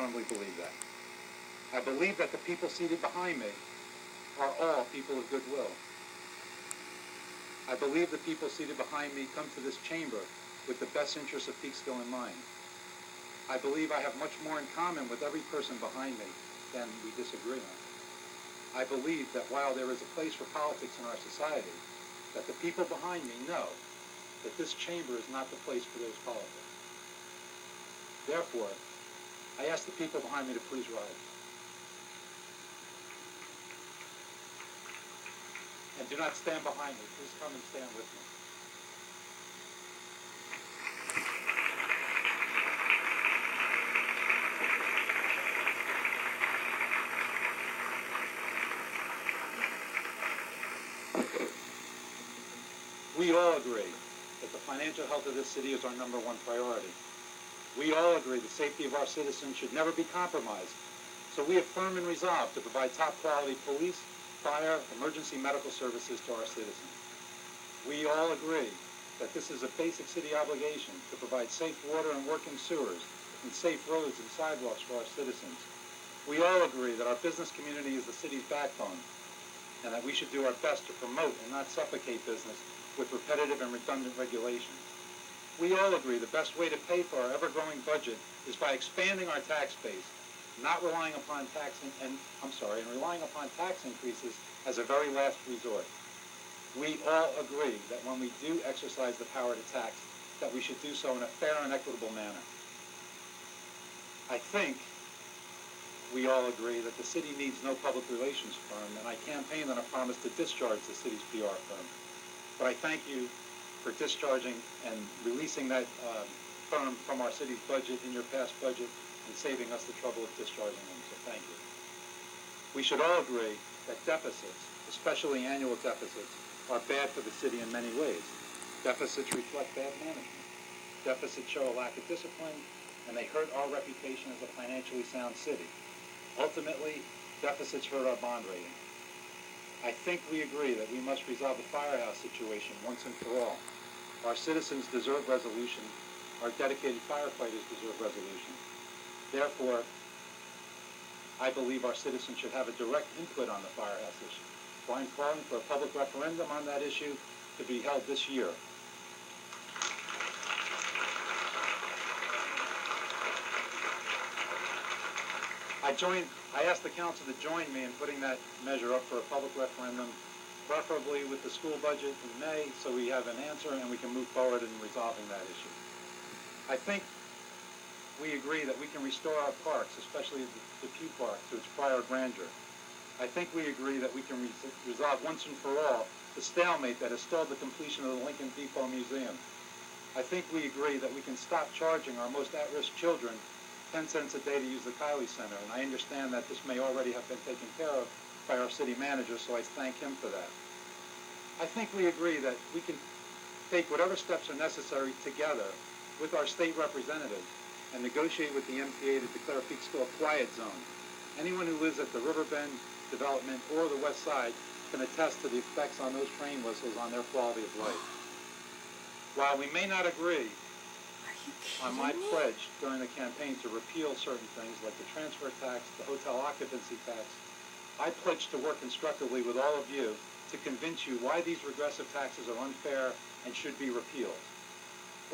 firmly believe that. I believe that the people seated behind me are all people of goodwill. I believe the people seated behind me come to this chamber with the best interests of Peekskill in mind. I believe I have much more in common with every person behind me than we disagree on. I believe that while there is a place for politics in our society, that the people behind me know that this chamber is not the place for those politics. Therefore, I ask the people behind me to please rise. And do not stand behind me. Please come and stand with me. We all agree that the financial health of this city is our #1 priority. We all agree the safety of our citizens should never be compromised. So we affirm and resolve to provide top quality police, fire, emergency medical services to our citizens. We all agree that this is a basic city obligation to provide safe water and working sewers and safe roads and sidewalks for our citizens. We all agree that our business community is the city's backbone and that we should do our best to promote and not suffocate business with repetitive and redundant regulations. We all agree the best way to pay for our ever-growing budget is by expanding our tax base, not relying upon relying upon tax increases as a very last resort. We all agree that when we do exercise the power to tax, that we should do so in a fair and equitable manner. I think we all agree that the city needs no public relations firm, and I campaigned on a promise to discharge the city's PR firm. But I thank you for discharging and releasing that firm from our city's budget in your past budget and saving us the trouble of discharging them, so thank you. We should all agree that deficits, especially annual deficits, are bad for the city in many ways. Deficits reflect bad management. Deficits show a lack of discipline, and they hurt our reputation as a financially sound city. Ultimately, deficits hurt our bond rating. I think we agree that we must resolve the firehouse situation once and for all. Our citizens deserve resolution. Our dedicated firefighters deserve resolution. Therefore, I believe our citizens should have a direct input on the firehouse issue. So I'm calling for a public referendum on that issue to be held this year. I asked the council to join me in putting that measure up for a public referendum, preferably with the school budget in May, so we have an answer and we can move forward in resolving that issue. I think we agree that we can restore our parks, especially the Pew Park, to its prior grandeur. I think we agree that we can resolve once and for all the stalemate that has stalled the completion of the Lincoln Depot Museum. I think we agree that we can stop charging our most at-risk children 10 cents a day to use the Kiley Center, and I understand that this may already have been taken care of by our city manager, so I thank him for that. I think we agree that we can take whatever steps are necessary together with our state representatives and negotiate with the MTA to declare Peekskill a quiet zone. Anyone who lives at the Riverbend development or the west side can attest to the effects on those train whistles on their quality of life. While we may not agree on my pledge during the campaign to repeal certain things like the transfer tax, the hotel occupancy tax, I pledge to work constructively with all of you to convince you why these regressive taxes are unfair and should be repealed.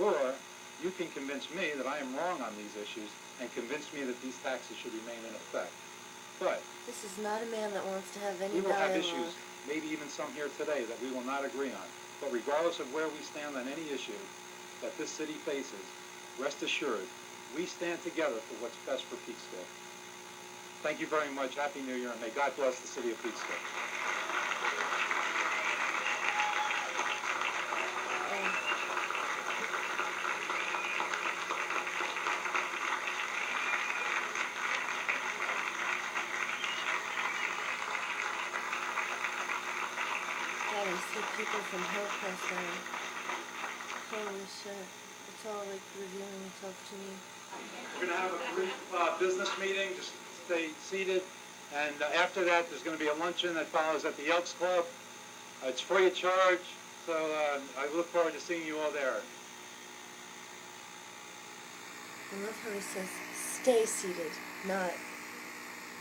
Or you can convince me that I am wrong on these issues and convince me that these taxes should remain in effect. But this is not a man that wants to have any we will dialogue. have issues, maybe even some here today, that we will not agree on. But regardless of where we stand on any issue that this city faces, rest assured, we stand together for what's best for Peekskill. Thank you very much. Happy New Year, and may God bless the city of Peekskill. God, I see people from Hillcrest there. Holy shit. It's all like revealing itself to me. We're going to have a brief business meeting. Just stay seated. And after that, there's going to be a luncheon that follows at the Elks Club. It's free of charge, so I look forward to seeing you all there. I love how he says, stay seated, not,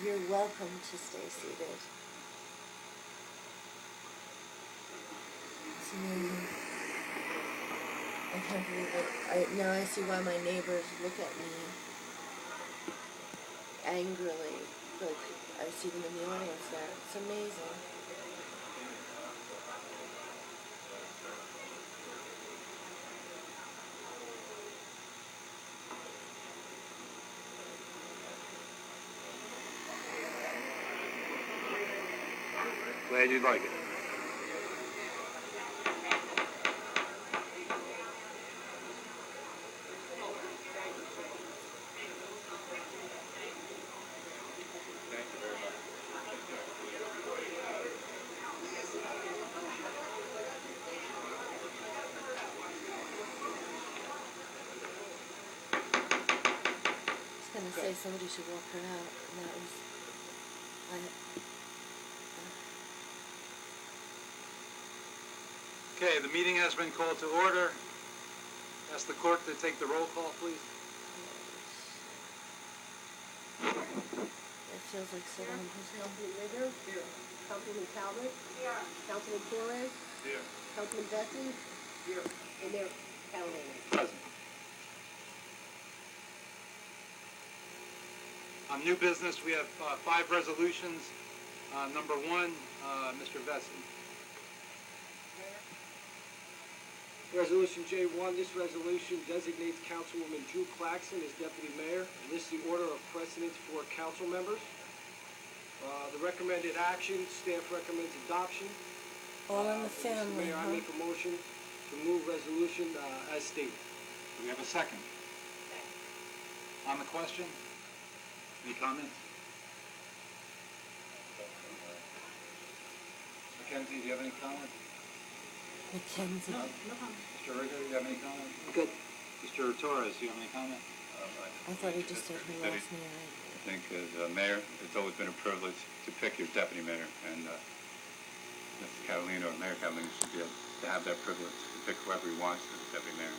you're welcome to stay seated. It's amazing. I can't believe it. Now I see why my neighbors look at me angrily. Like, I see them in the audience there. It's amazing. Glad you like it. I was gonna say somebody should walk her out, and that was, Okay, the meeting has been called to order. Ask the clerk to take the roll call, please. it feels like Saddam Hussein. Councilman Ritter. Here. Councilman Talbot. Here. Councilman Torres. Here. Councilman Bessie. Here. And Mayor Callahan. Present. On new business, we have 5 resolutions. Number 1, Mr. Vesey. Resolution J1, this resolution designates Councilwoman Drew Claxton as Deputy Mayor and lists the order of precedence for council members. The recommended action, staff recommends adoption. All in the Mr. family, Mayor, I huh? make a motion to move resolution as stated. Do we have a second? On the question? Any comments? Mackenzie, do you have any comments? Mackenzie. No? Mr. Ritter, do you have any comments? Good. Mr. Torres, do you have any comment? I thought he just said he lost me. I think as mayor, it's always been a privilege to pick your deputy mayor, and Mr. Catalino or Mayor Catalino should be able to have that privilege to pick whoever he wants as deputy mayor.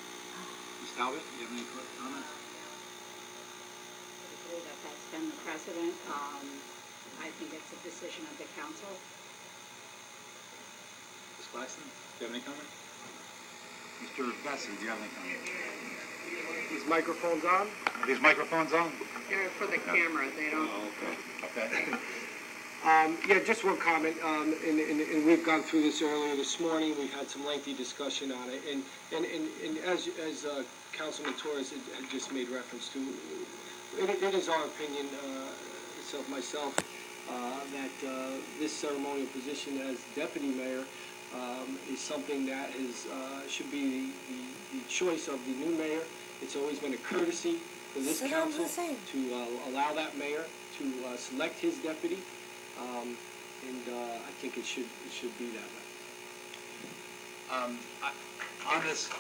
Ms. Talbot, do you have any comments? I believe that that's been the precedent. I think it's a decision of the council. Ms. Claxton, do you have any comments? Mr. Vesey, do you have any comments? These microphones on? Are these microphones on? They're for the camera, they don't. Oh, okay. Okay. Yeah, just one comment, and we've gone through this earlier this morning. We've had some lengthy discussion on it, and as Councilman Torres had just made reference to, it is our opinion, myself, that this ceremonial position as deputy mayor is something that should be the choice of the new mayor. It's always been a courtesy for this Saddam council Hussein. to allow that mayor to select his deputy, and I think it should be that way. On this